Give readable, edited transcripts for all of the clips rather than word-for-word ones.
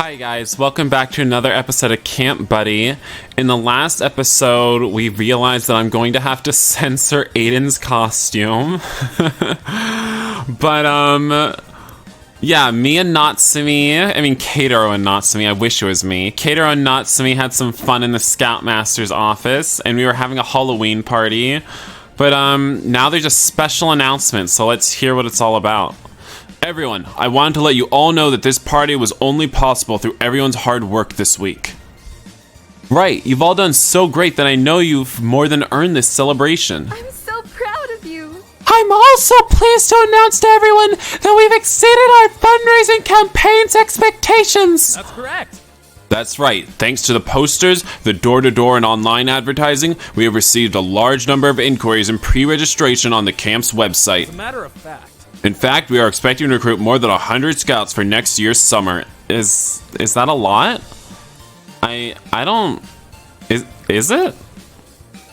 Hi guys, welcome back to another episode of Camp Buddy. In the last episode, we realized that I'm going to have to censor Aiden's costume. But, yeah, me and Natsume, Keitaro and Natsume, I wish it was me. Keitaro and Natsume had some fun in the Scoutmaster's office, and we were having a Halloween party. But, now there's a special announcement, so let's hear what it's all about. Everyone, I wanted to let you all know that this party was only possible through everyone's hard work this week. Right, you've all done so great that I know you've more than earned this celebration. I'm so proud of you. I'm also pleased to announce to everyone that we've exceeded our fundraising campaign's expectations. That's correct. That's right. Thanks to the posters, the door-to-door and online advertising, we have received a large number of inquiries and pre-registration on the camp's website. As a matter of fact. In fact, we are expecting to recruit more than 100 scouts for next year's summer. Is that a lot? I don't... Is it?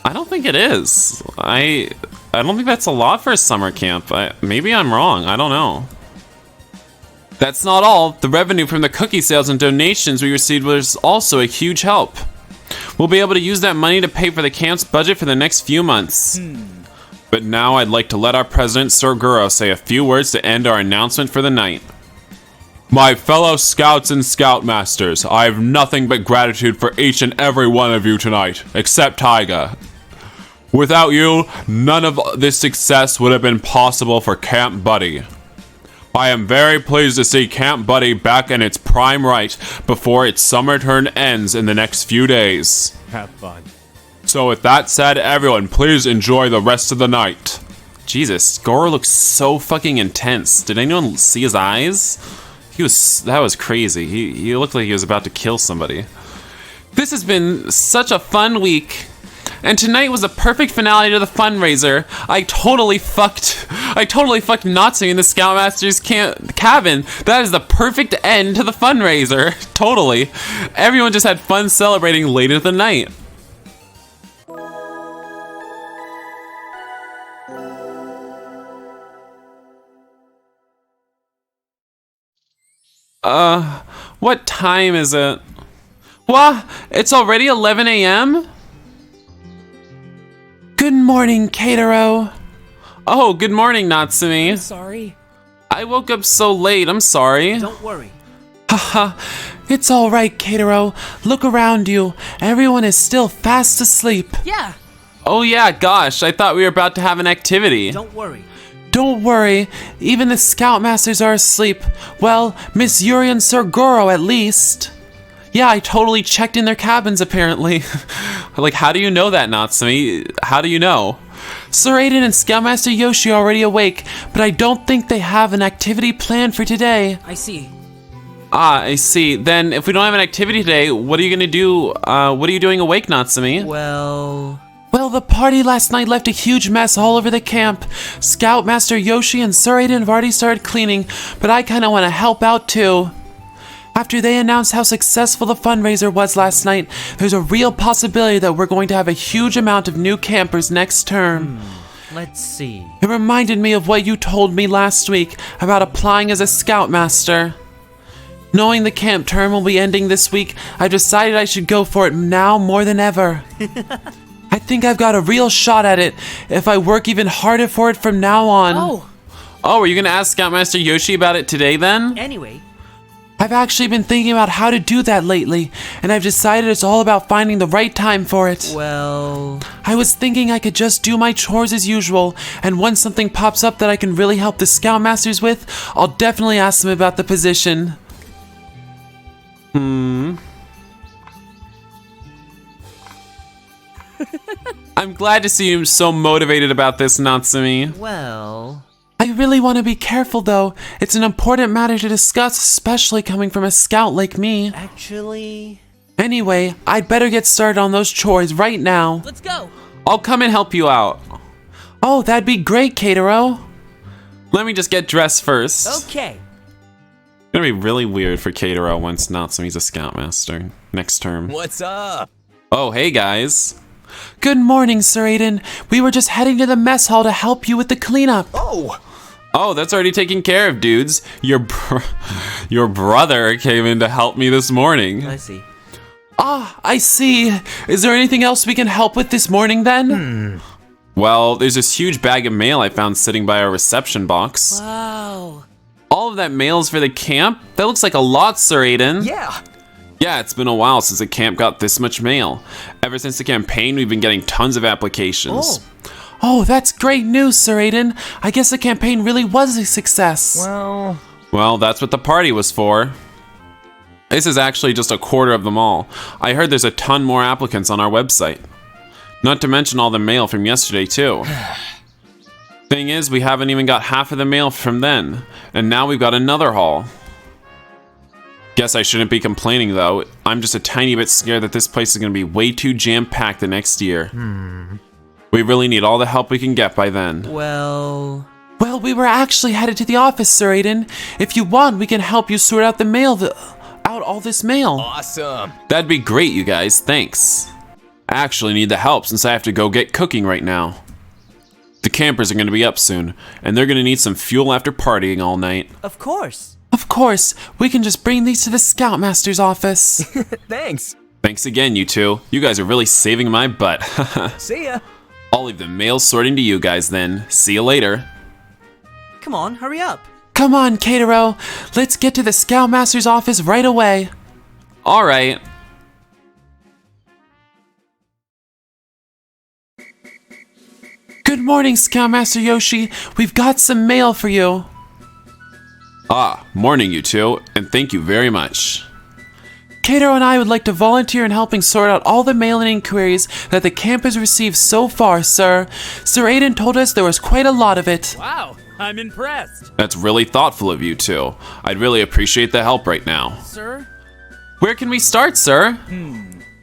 I don't think it is. I don't think that's a lot for a summer camp. Maybe I'm wrong. I don't know. That's not all. The revenue from the cookie sales and donations we received was also a huge help. We'll be able to use that money to pay for the camp's budget for the next few months. But now I'd like to let our president, Sir Guro, say a few words to end our announcement for the night. My fellow scouts and scoutmasters, I have nothing but gratitude for each and every one of you tonight, except Taiga. Without you, none of this success would have been possible for Camp Buddy. I am very pleased to see Camp Buddy back in its prime right before its summer term ends in the next few days. Have fun. So with that said, everyone, please enjoy the rest of the night. Jesus, Goro looks so fucking intense. Did anyone see his eyes? That was crazy. He looked like he was about to kill somebody. This has been such a fun week. And tonight was a perfect finale to the fundraiser. I totally fucked Natsume in the Scoutmaster's cabin. That is the perfect end to the fundraiser. Totally. Everyone just had fun celebrating late into the night. What time is it? What? It's already 11 a.m.? Good morning, Keitaro. Oh, good morning, Natsume. Sorry. I woke up so late, I'm sorry. Don't worry. Haha, it's alright, Keitaro. Look around you. Everyone is still fast asleep. Yeah. Oh yeah, gosh, I thought we were about to have an activity. Don't worry. Don't worry, even the Scoutmasters are asleep. Well, Miss Yuri and Sir Guro at least. Yeah, I totally checked in their cabins apparently. Like, how do you know that, Natsume? How do you know? Sir Aiden and Scoutmaster Yoshi are already awake, but I don't think they have an activity planned for today. I see. Ah, I see. Then, if we don't have an activity today, what are you gonna do? What are you doing awake, Natsume? Well, the party last night left a huge mess all over the camp. Scoutmaster Yoshi and Sir Aiden have already started cleaning, but I kinda wanna help out too. After they announced how successful the fundraiser was last night, there's a real possibility that we're going to have a huge amount of new campers next term. Let's see. It reminded me of what you told me last week about applying as a Scoutmaster. Knowing the camp term will be ending this week, I've decided I should go for it now more than ever. I think I've got a real shot at it if I work even harder for it from now on. Oh, are you gonna ask Scoutmaster Yoshi about it today then? Anyway. I've actually been thinking about how to do that lately, and I've decided it's all about finding the right time for it. Well... I was thinking I could just do my chores as usual, and once something pops up that I can really help the Scoutmasters with, I'll definitely ask them about the position. I'm glad to see you so motivated about this, Natsume. Well... I really want to be careful, though. It's an important matter to discuss, especially coming from a scout like me. Actually... Anyway, I'd better get started on those chores right now. Let's go! I'll come and help you out. Oh, that'd be great, Keitaro. Let me just get dressed first. Okay. It's gonna be really weird for Keitaro once Natsume's a Scoutmaster next term. What's up? Oh, hey guys. Good morning, Sir Aiden. We were just heading to the mess hall to help you with the cleanup. Oh, Oh, that's already taken care of, dudes. Your brother came in to help me this morning. I see. Ah, I see. Is there anything else we can help with this morning then? Well, there's this huge bag of mail I found sitting by our reception box. Wow. All of that mail's for the camp? That looks like a lot, Sir Aiden. Yeah. Yeah, it's been a while since the camp got this much mail. Ever since the campaign, we've been getting tons of applications. Oh, that's great news, Sir Aiden. I guess the campaign really was a success. Well, That's what the party was for. This is actually just a quarter of them all. I heard there's a ton more applicants on our website. Not to mention all the mail from yesterday, too. Thing is, we haven't even got half of the mail from then, and now we've got another haul. Guess I shouldn't be complaining, though. I'm just a tiny bit scared that this place is going to be way too jam-packed the next year. We really need all the help we can get by then. well... Well, we were actually headed to the office, Sir Aiden. If you want, we can help you sort out the mail, out all this mail. Awesome. That'd be great, you guys. Thanks. I actually need the help since I have to go get cooking right now. The campers are going to be up soon, and they're going to need some fuel after partying all night. Of course. Of course, we can just bring these to the Scoutmaster's office. Thanks. Thanks again, you two. You guys are really saving my butt. See ya. I'll leave the mail sorting to you guys then. See you later. Come on, hurry up. Come on, Catero. Let's get to the Scoutmaster's office right away. All right. Good morning, Scoutmaster Yoshi. We've got some mail for you. Ah, morning, you two, and thank you very much. Cato and I would like to volunteer in helping sort out all the mail and inquiries that the camp has received so far, sir. Sir Aiden told us there was quite a lot of it. Wow, I'm impressed. That's really thoughtful of you two. I'd really appreciate the help right now. Sir? Where can we start, sir?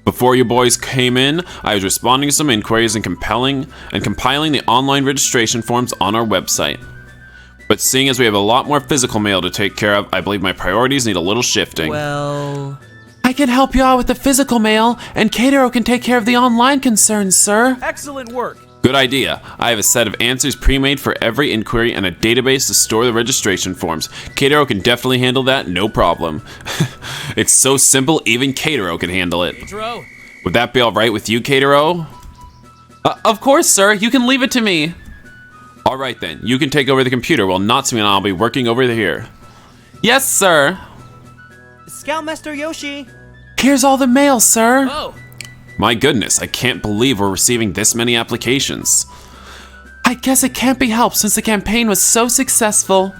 Before you boys came in, I was responding to some inquiries and compiling the online registration forms on our website. But seeing as we have a lot more physical mail to take care of, I believe my priorities need a little shifting. Well... I can help you out with the physical mail, and Catero can take care of the online concerns, sir. Excellent work. Good idea. I have a set of answers pre-made for every inquiry and a database to store the registration forms. Catero can definitely handle that, no problem. It's so simple, even Catero can handle it. Pedro? Would that be alright with you, Catero? Of course, sir. You can leave it to me. Alright then, you can take over the computer while Natsume and I'll be working over here. Yes, sir. Scoutmaster Yoshi. Here's all the mail, sir. Oh, My goodness, I can't believe we're receiving this many applications. I guess it can't be helped since the campaign was so successful.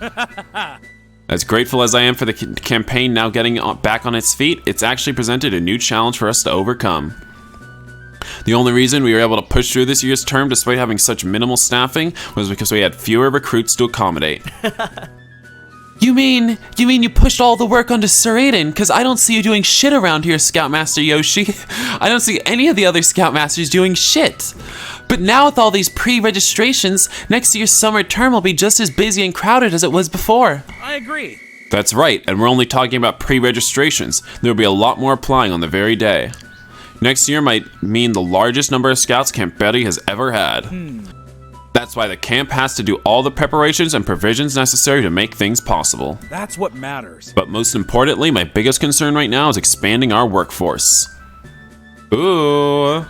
As grateful as I am for the campaign now getting back on its feet, it's actually presented a new challenge for us to overcome. The only reason we were able to push through this year's term despite having such minimal staffing was because we had fewer recruits to accommodate. You mean you pushed all the work onto Sir Aiden? Because I don't see you doing shit around here, Scoutmaster Yoshi. I don't see any of the other Scoutmasters doing shit. But now with all these pre-registrations, next year's summer term will be just as busy and crowded as it was before. I agree. That's right, and we're only talking about pre-registrations. There will be a lot more applying on the very day. Next year might mean the largest number of scouts Camp Betty has ever had. That's why the camp has to do all the preparations and provisions necessary to make things possible. That's what matters. But most importantly, my biggest concern right now is expanding our workforce. Ooh.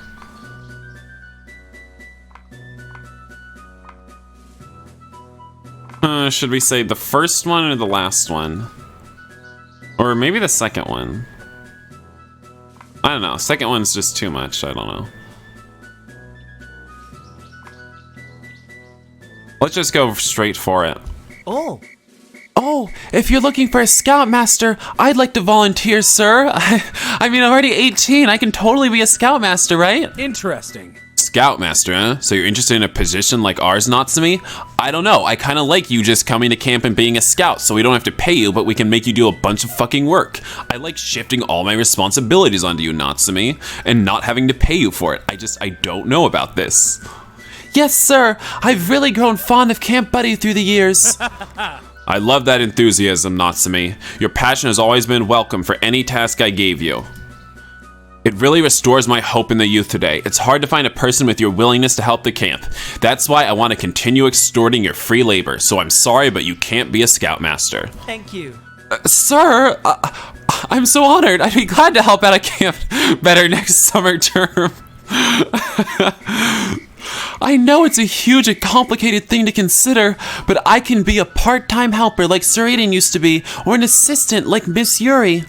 Should we say the first one or the last one? Or maybe the second one? I don't know. Second one's just too much. I don't know. Let's just go straight for it. Oh. Oh, if you're looking for a Scoutmaster, I'd like to volunteer, sir. I mean, I'm already 18. I can totally be a Scoutmaster, right? Interesting. Scoutmaster, huh? So you're interested in a position like ours, Natsume? I don't know. I kind of like you just coming to camp and being a scout, so we don't have to pay you, but we can make you do a bunch of fucking work. I like shifting all my responsibilities onto you, Natsume, and not having to pay you for it. I don't know about this. Yes, sir. I've really grown fond of Camp Buddy through the years. I love that enthusiasm, Natsume. Your passion has always been welcome for any task I gave you. It really restores my hope in the youth today. It's hard to find a person with your willingness to help the camp. That's why I want to continue extorting your free labor, so I'm sorry, but you can't be a Scoutmaster. Thank you. Sir, I'm so honored. I'd be glad to help out a camp better next summer term. I know it's a huge and complicated thing to consider, but I can be a part-time helper like Sir Aiden used to be, or an assistant like Miss Yuri.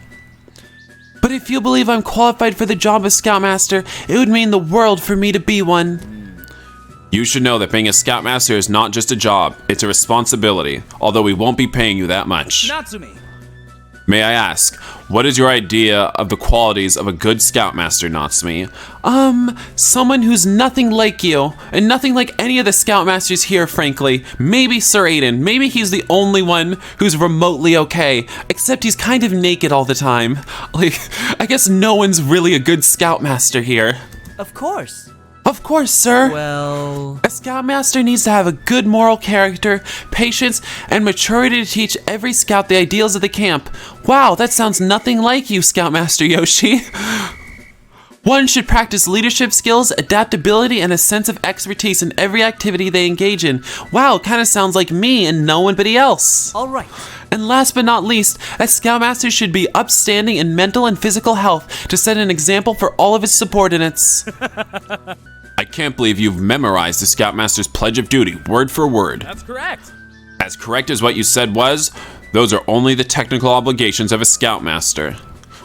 But if you believe I'm qualified for the job of Scoutmaster, it would mean the world for me to be one. You should know that being a Scoutmaster is not just a job, it's a responsibility, although we won't be paying you that much. Natsume. May I ask, what is your idea of the qualities of a good Scoutmaster, Natsume? Someone who's nothing like you, and nothing like any of the Scoutmasters here, frankly. Maybe Sir Aiden, maybe he's the only one who's remotely okay, except he's kind of naked all the time. Like, I guess no one's really a good Scoutmaster here. Of course. Of course, sir. Well, A Scoutmaster needs to have a good moral character, patience, and maturity to teach every scout the ideals of the camp. Wow, that sounds nothing like you, Scoutmaster Yoshi. One should practice leadership skills, adaptability, and a sense of expertise in every activity they engage in. Wow, kind of sounds like me and no anybody else. all right. And last but not least, a Scoutmaster should be upstanding in mental and physical health to set an example for all of his subordinates. I can't believe you've memorized the Scoutmaster's Pledge of Duty, word for word. That's correct. As correct as what you said was, those are only the technical obligations of a Scoutmaster.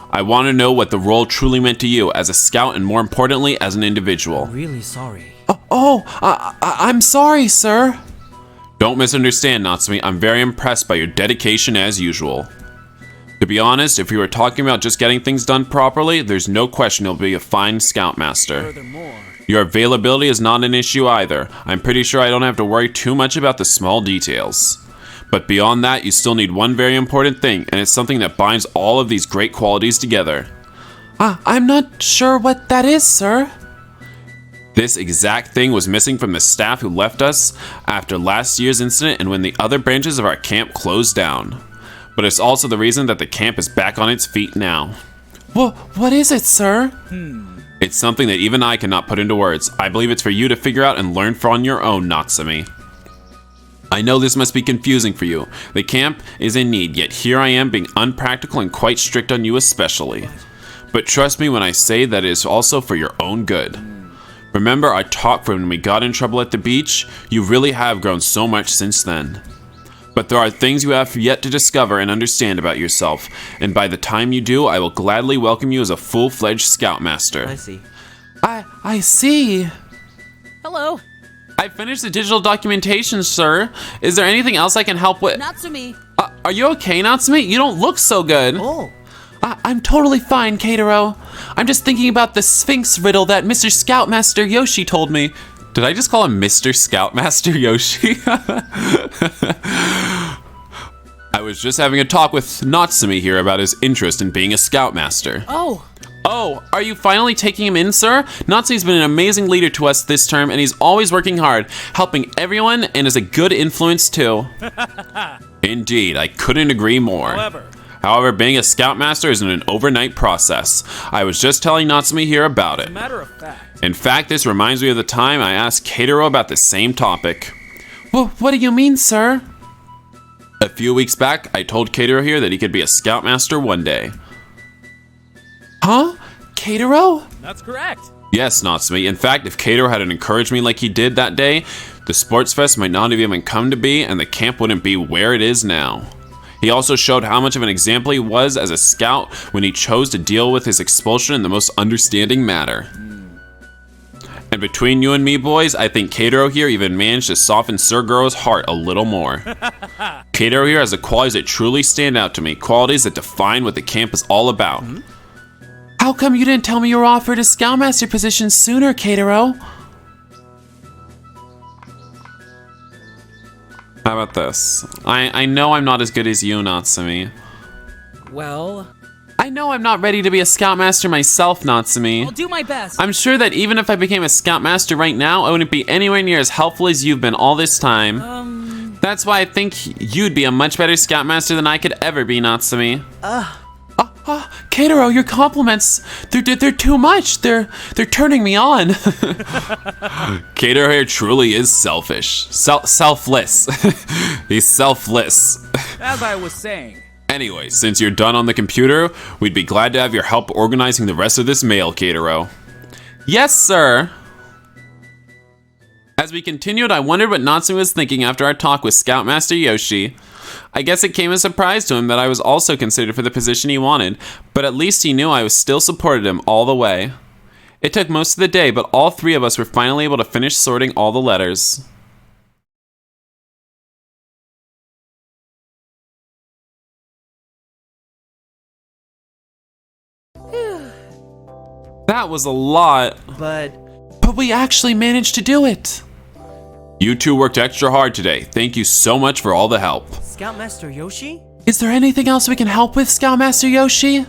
I want to know what the role truly meant to you as a scout and more importantly, as an individual. Really sorry. I'm sorry, sir. Don't misunderstand, Natsume. I'm very impressed by your dedication as usual. To be honest, if we were talking about just getting things done properly, there's no question you'll be a fine Scoutmaster. Furthermore, Your availability is not an issue either. I'm pretty sure I don't have to worry too much about the small details. But beyond that, you still need one very important thing, and it's something that binds all of these great qualities together. I'm not sure what that is, sir. This exact thing was missing from the staff who left us after last year's incident and when the other branches of our camp closed down. But it's also the reason that the camp is back on its feet now. What is it, sir? It's something that even I cannot put into words. I believe it's for you to figure out and learn on your own, Natsume. I know this must be confusing for you. The camp is in need, yet here I am being unpractical and quite strict on you especially. But trust me when I say that it is also for your own good. Remember our talk from when we got in trouble at the beach? You really have grown so much since then. But there are things you have yet to discover and understand about yourself, and by the time you do, I will gladly welcome you as a full-fledged Scoutmaster. I see. I see. Hello, I finished the digital documentation, sir. Is there anything else I can help with? Natsume. Are you okay, Natsume? You don't look so good. Oh, I'm totally fine, Keitaro. I'm just thinking about the Sphinx riddle that Mr. Scoutmaster Yoshi told me. Did I just call him Mr. Scoutmaster Yoshi? I was just having a talk with Natsume here about his interest in being a Scoutmaster. Oh, are you finally taking him in, sir? Natsume's been an amazing leader to us this term, and he's always working hard, helping everyone, and is a good influence too. Indeed, I couldn't agree more. However, being a Scoutmaster isn't an overnight process. I was just telling Natsume here about it. matter of fact, In fact, this reminds me of the time I asked Keitaro about the same topic. Well, what do you mean, sir? A few weeks back, I told Keitaro here that he could be a Scoutmaster one day. Huh? Keitaro? that's correct. Yes, Natsume. In fact, if Keitaro hadn't encouraged me like he did that day, the Sports Fest might not have even come to be, and the camp wouldn't be where it is now. He also showed how much of an example he was as a scout when he chose to deal with his expulsion in the most understanding manner. And between you and me, boys, I think Keitaro here even managed to soften Sir Guro's heart a little more. Keitaro here has the qualities that truly stand out to me, qualities that define what the camp is all about. How come you didn't tell me you were offered a Scoutmaster position sooner, Keitaro? How about this? I know I'm not as good as you, Natsume. Well, I know I'm not ready to be a Scoutmaster myself, Natsume. I'll do my best. I'm sure that even if I became a Scoutmaster right now, I wouldn't be anywhere near as helpful as you've been all this time. That's why I think you'd be a much better Scoutmaster than I could ever be, Natsume. Keitaro, your compliments, they're too much. They're turning me on. Keitaro here truly is selfish. Selfless. He's selfless. As I was saying. Anyway, since you're done on the computer, we'd be glad to have your help organizing the rest of this mail, Keitaro. Yes, sir. As we continued, I wondered what Natsume was thinking after our talk with Scoutmaster Yoshi. I guess it came as a surprise to him that I was also considered for the position he wanted, but at least he knew I was still supported him all the way. It took most of the day, but all three of us were finally able to finish sorting all the letters. That was a lot. But we actually managed to do it. You two worked extra hard today. Thank you so much for all the help. Scoutmaster Yoshi? Is there anything else we can help with, Scoutmaster Yoshi?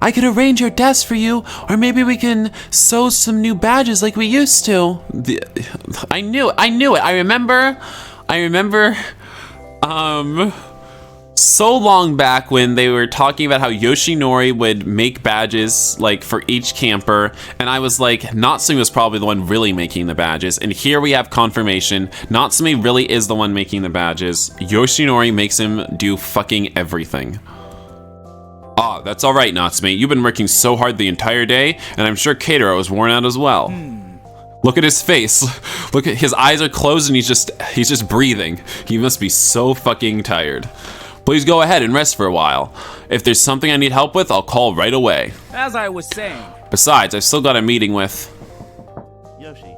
I could arrange your desk for you, or maybe we can sew some new badges like we used to. I knew it. I remember, so long back when they were talking about how Yoshinori would make badges like for each camper, and I was like, Natsume was probably the one really making the badges, and here we have confirmation. Natsume really is the one making the badges. Yoshinori makes him do fucking everything. Ah, that's alright, Natsume. You've been working so hard the entire day, and I'm sure Keitaro is worn out as well. Look at his face. Look at his eyes are closed and he's just breathing. He must be so fucking tired. Please go ahead and rest for a while. If there's something I need help with, I'll call right away. As I was saying. Besides, I've still got a meeting with... Yoshi.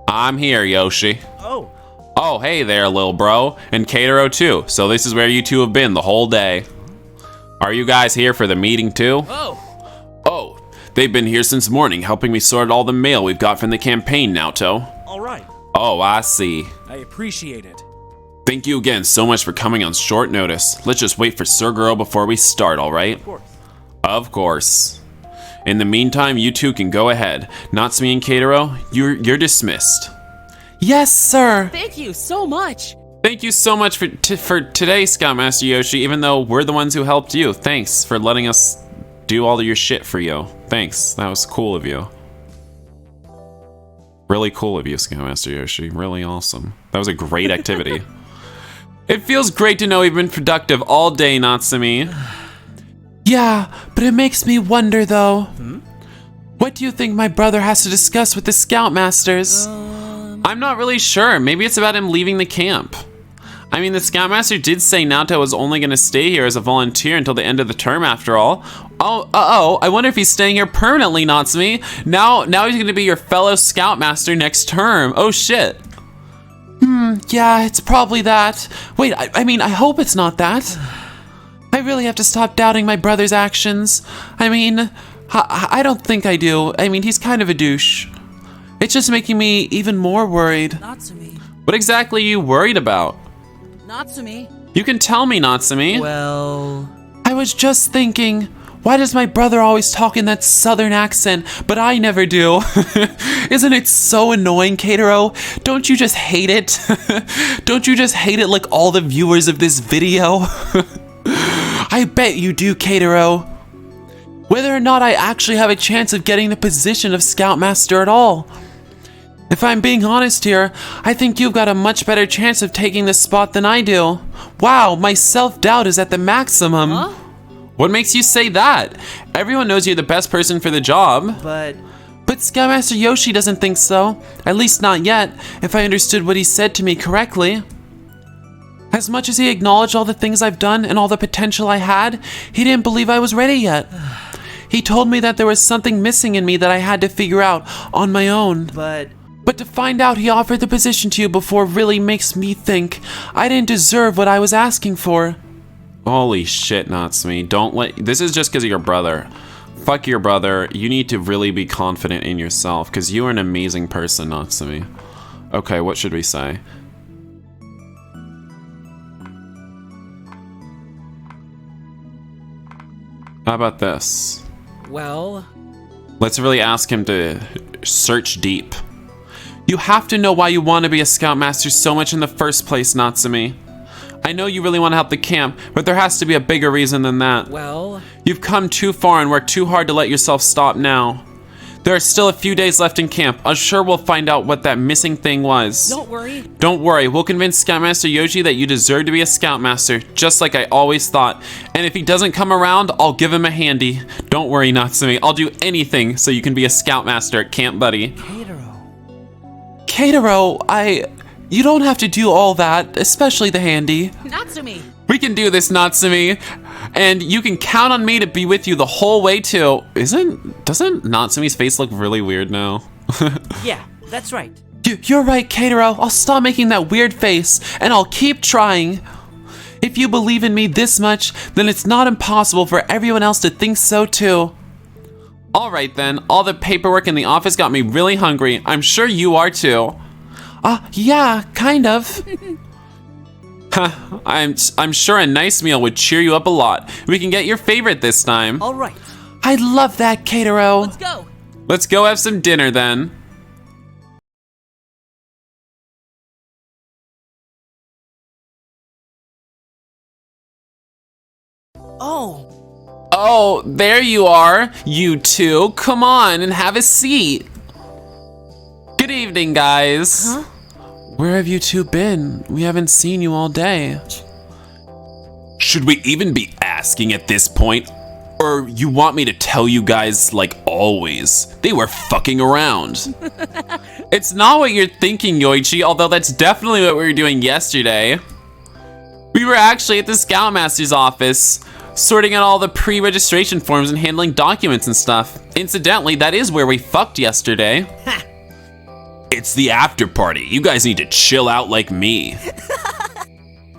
I'm here, Yoshi. Oh. Oh, hey there, little bro. And Keitaro too. So this is where you two have been the whole day. Are you guys here for the meeting too? Oh, they've been here since morning, helping me sort all the mail we've got from the campaign, Naoto. All right. Oh, I see. I appreciate it. Thank you again so much for coming on short notice. Let's just wait for Sir Girl before we start, alright? Of course. Of course. In the meantime, you two can go ahead. Natsume and Keitaro, you're dismissed. Yes, sir. Thank you so much. Thank you so much for today, Scoutmaster Yoshi, even though we're the ones who helped you. Thanks for letting us do all of your shit for you. Thanks. That was cool of you. Really cool of you, Scoutmaster Yoshi. Really awesome. That was a great activity. It feels great to know we've been productive all day, Natsume. Yeah, but it makes me wonder, though. What do you think my brother has to discuss with the Scoutmasters? I'm not really sure. Maybe it's about him leaving the camp. I mean, the Scoutmaster did say Naoto was only going to stay here as a volunteer until the end of the term, after all. Oh, I wonder if he's staying here permanently, Natsume. Now he's going to be your fellow Scoutmaster next term. Oh, shit. Yeah, it's probably that. Wait, I mean, I hope it's not that. I really have to stop doubting my brother's actions. I mean, I don't think I do. I mean, he's kind of a douche. It's just making me even more worried. Natsume. What exactly are you worried about? Natsume. You can tell me, Natsume. Well... I was just thinking, why does my brother always talk in that southern accent, but I never do? Isn't it so annoying, Keitaro? Don't you just hate it? Don't you just hate it like all the viewers of this video? I bet you do, Keitaro. Whether or not I actually have a chance of getting the position of Scoutmaster at all. If I'm being honest here, I think you've got a much better chance of taking this spot than I do. Wow, my self-doubt is at the maximum. Huh? What makes you say that? Everyone knows you're the best person for the job. But Scoutmaster Yoshi doesn't think so. At least not yet, if I understood what he said to me correctly. As much as he acknowledged all the things I've done and all the potential I had, he didn't believe I was ready yet. He told me that there was something missing in me that I had to figure out on my own. But to find out he offered the position to you before really makes me think I didn't deserve what I was asking for. Holy shit, Natsume. This is just because of your brother. Fuck your brother. You need to really be confident in yourself because you are an amazing person, Natsume. Okay, what should we say? How about this? Well... Let's really ask him to search deep. You have to know why you want to be a Scoutmaster so much in the first place, Natsume. I know you really want to help the camp, but there has to be a bigger reason than that. Well, You've come too far and worked too hard to let yourself stop now. There are still a few days left in camp. I'm sure we'll find out what that missing thing was. don't worry. Don't worry, we'll convince Scoutmaster Yoshi that you deserve to be a Scoutmaster, just like I always thought. And if he doesn't come around, I'll give him a handy. Don't worry, Natsume, I'll do anything so you can be a Scoutmaster at Camp Buddy. Keitaro, you don't have to do all that, especially the handy. Natsume. We can do this, Natsume. And you can count on me to be with you the whole way too. Doesn't Natsume's face look really weird now? Yeah, that's right. You're right, Keitaro. I'll stop making that weird face, and I'll keep trying. If you believe in me this much, then it's not impossible for everyone else to think so too. Alright then, all the paperwork in the office got me really hungry. I'm sure you are too. Yeah, kind of. I'm sure a nice meal would cheer you up a lot. We can get your favorite this time. All right. I love that, Keitaro. Let's go. Let's go have some dinner then. Oh, there you are, you two. Come on and have a seat. Good evening, guys. Huh? Where have you two been? We haven't seen you all day. Should we even be asking at this point? Or you want me to tell you guys like always? They were fucking around. It's not what you're thinking, Yoichi, although that's definitely what we were doing yesterday. We were actually at the Scoutmaster's office, sorting out all the pre-registration forms and handling documents and stuff. Incidentally, that is where we fucked yesterday. It's the after party. You guys need to chill out like me.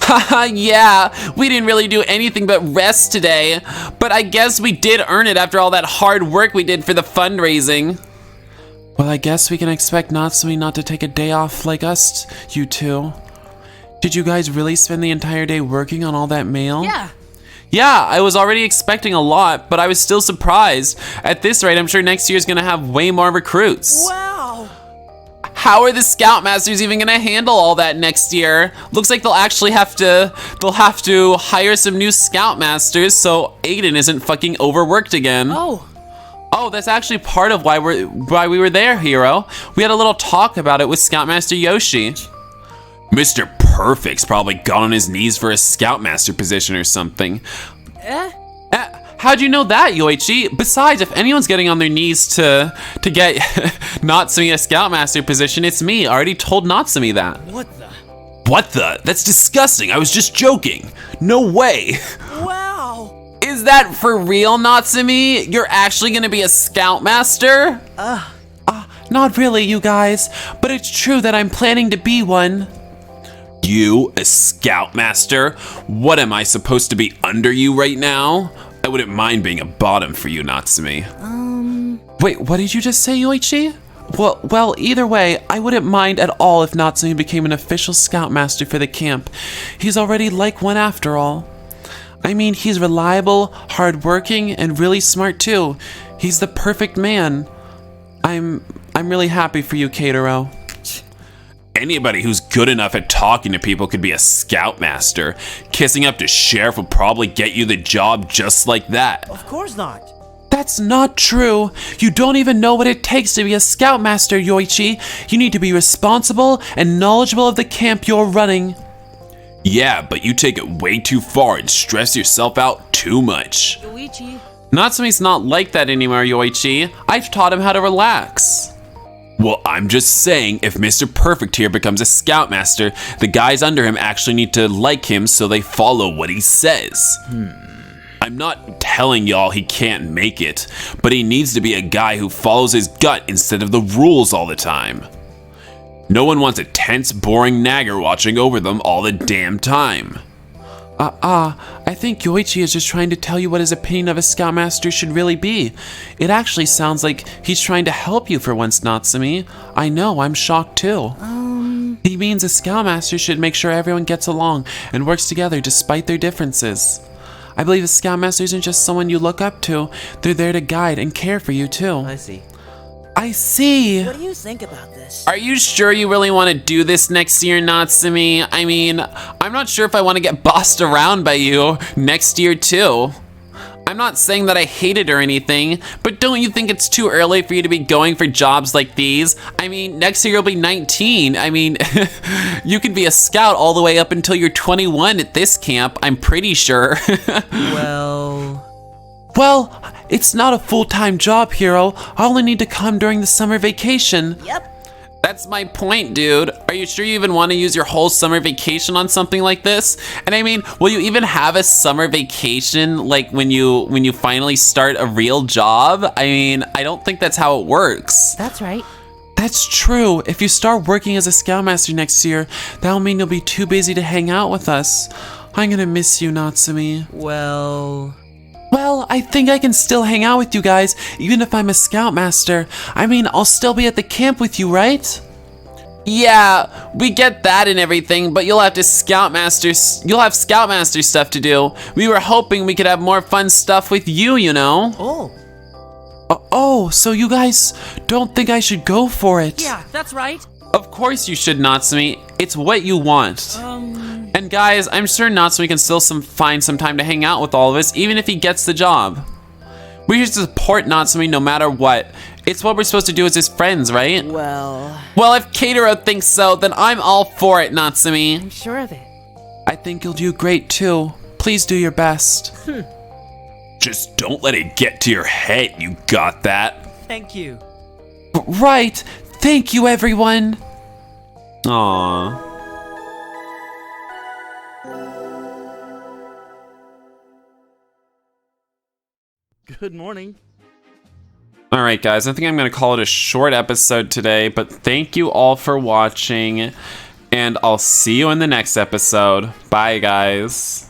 Haha, yeah, we didn't really do anything but rest today, but I guess we did earn it after all that hard work we did for the fundraising. Well, I guess we can expect Natsume not to take a day off like us, you two. Did you guys really spend the entire day working on all that mail? Yeah. Yeah, I was already expecting a lot, but I was still surprised. At this rate, I'm sure next year's gonna have way more recruits. Wow. How are the Scoutmasters even gonna handle all that next year? Looks like they'll have to hire some new Scoutmasters so Aiden isn't fucking overworked again. Oh, that's actually part of why we were there, Hero. We had a little talk about it with Scoutmaster Yoshi. Mr. Perfect's probably gone on his knees for a Scoutmaster position or something. How'd you know that, Yoichi? Besides, if anyone's getting on their knees to get Natsume a Scoutmaster position, it's me. I already told Natsume that. What the? That's disgusting. I was just joking. No way. Wow. Is that for real, Natsume? You're actually gonna be a Scoutmaster? Not really, you guys. But it's true that I'm planning to be one. You, a Scoutmaster? What, am I supposed to be under you right now? I wouldn't mind being a bottom for you, Natsume. Wait, what did you just say, Yoichi? Well, either way, I wouldn't mind at all if Natsume became an official Scoutmaster for the camp. He's already like one after all. I mean, he's reliable, hardworking, and really smart too. He's the perfect man. I'm really happy for you, Keitaro. Anybody who's good enough at talking to people could be a Scoutmaster. Kissing up to Sheriff will probably get you the job just like that. Of course not. That's not true. You don't even know what it takes to be a Scoutmaster, Yoichi. You need to be responsible and knowledgeable of the camp you're running. Yeah, but you take it way too far and stress yourself out too much. Yoichi. Natsume's not like that anymore, Yoichi. I've taught him how to relax. Well, I'm just saying, if Mr. Perfect here becomes a Scoutmaster, the guys under him actually need to like him so they follow what he says. I'm not telling y'all he can't make it, but he needs to be a guy who follows his gut instead of the rules all the time. No one wants a tense, boring nagger watching over them all the damn time. I think Yoichi is just trying to tell you what his opinion of a Scoutmaster should really be. It actually sounds like he's trying to help you for once, Natsume. I know, I'm shocked too. He means a Scoutmaster should make sure everyone gets along and works together despite their differences. I believe a Scoutmaster isn't just someone you look up to. They're there to guide and care for you too. I see. I see. What do you think about this? Are you sure you really want to do this next year, Natsume? I mean, I'm not sure if I want to get bossed around by you next year, too. I'm not saying that I hate it or anything, but don't you think it's too early for you to be going for jobs like these? I mean, next year you'll be 19. I mean, you can be a scout all the way up until you're 21 at this camp, I'm pretty sure. Well, it's not a full-time job, Hero. I only need to come during the summer vacation. Yep. That's my point, dude. Are you sure you even want to use your whole summer vacation on something like this? And I mean, will you even have a summer vacation like when you finally start a real job? I mean, I don't think that's how it works. That's right. That's true. If you start working as a scoutmaster next year, that'll mean you'll be too busy to hang out with us. I'm gonna miss you, Natsume. Well, I think I can still hang out with you guys, even if I'm a scoutmaster. I mean, I'll still be at the camp with you, right? Yeah, we get that and everything, but you'll have scoutmaster stuff to do. We were hoping we could have more fun stuff with you, you know? Oh, so you guys don't think I should go for it? Yeah, that's right. Of course you should, Natsume. It's what you want. And guys, I'm sure Natsume can still find some time to hang out with all of us, even if he gets the job. We should support Natsume no matter what. It's what we're supposed to do as his friends, right? Well, if Keitaro thinks so, then I'm all for it, Natsume. I'm sure of it. I think you'll do great too. Please do your best. Just don't let it get to your head, you got that? thank you. Right. Thank you, everyone. Aww. Good morning. All right, guys, I think I'm going to call it a short episode today, but thank you all for watching, and I'll see you in the next episode. Bye, guys.